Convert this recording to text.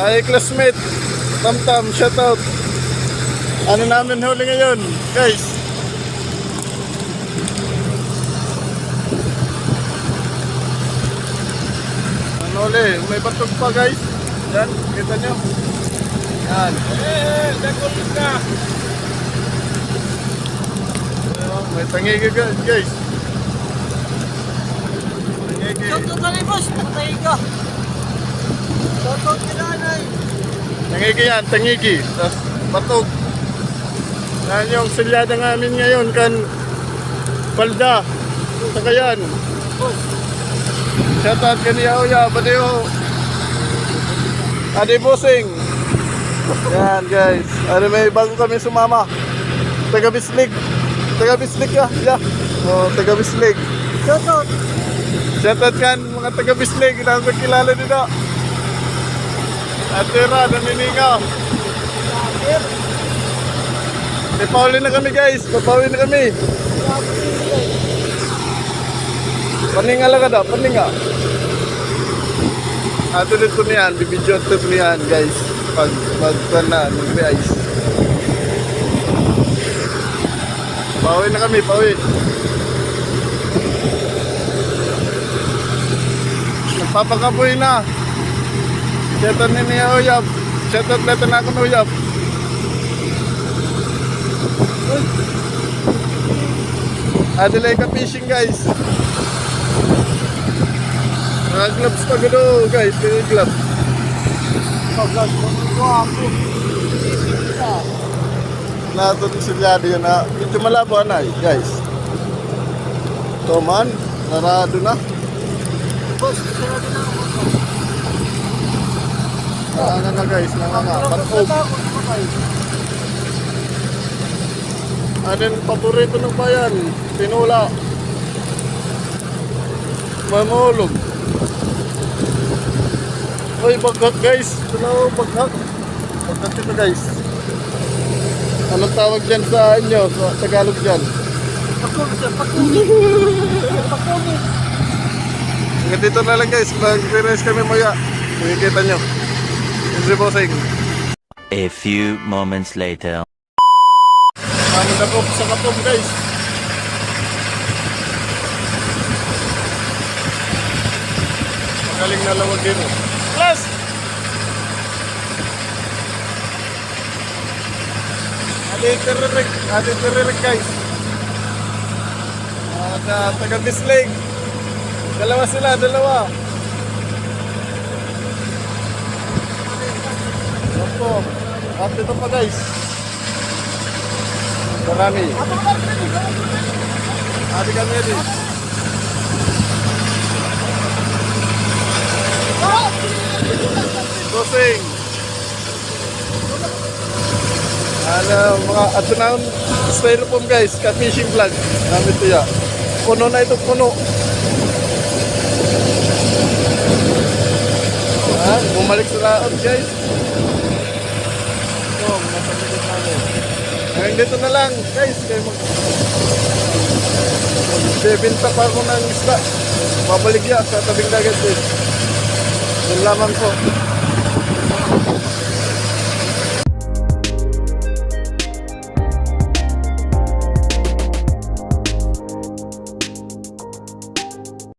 Ay, classmate. Tam-tam, shoutout. Ano namin huli ngayon, guys? Ano huli? May batog pa, guys. Yan, kita nyo. Yan. Dakulit ka. May tangigi, guys. Tangigi. Shoutout ka rin, boss. Patay ka. Shoutout ka na, anay. Tangigi yan, tangigi. Tapos batog. Yan yung silyada namin ngayon kan palda. Saka yan. Shoutout ka ni Yaoya, Badeo. Adi Bosing. Yan guys. Ano may bago kami sumama. Taga Bislig. Taga Bislig ka. Yeah. Oh, taga Bislig. Shoutout. Shoutout kan mga taga Bislig. Hindi kilala nila. Atira, naniningaw. Pauli na kami guys. Pauli na kami. Paninga lang ka daw. Paninga. Tulad ko niyan. Bibidyo ito niyan guys. Pag na. May ice. Pauli na kami. Pauli. Nagpapakaboy na. Shoutout ni niya Uyab. Shoutout natin na ako na Uyab. Adilay ka fishing guys. Mga gloves pa gano guys. Mga gloves. Pag-vlog ko ako. Nato silyado yun na. Ito malabo na guys. Toman. Narado na. Boss, sarado na ako. Nanganga na guys. Nanganga. Patog. Anin paborito ng bayan. Tinula. Mamulog. Uy, baghat guys. Ito baghat. Baghat ito guys. Anong tawag dyan sa inyo? Sa Tagalog dyan? Pakumi. Hanggang dito na lang guys. Mag-rest kami maya. Makikita nyo. Enjoy Bossing. A few moments later. Ano na ko sa kapom guys. Magaling na lawag dito. Plus! Adi teririk guys. Taga Bislig. Dalawa sila, dalawa. Opo. At ito pa guys. Marami. Adi kami rin. Bossing. Ano, mga ato na styrofoam guys, ka-fishing vlog. Namin ito ya. Puno na ito, puno. Bumalik sa laot guys. Ito, nasa likod namin. Hanggang dito na lang guys. Bebinta pa ako ng isda. Babaligya sa tabing dagat din. Yun lamang po.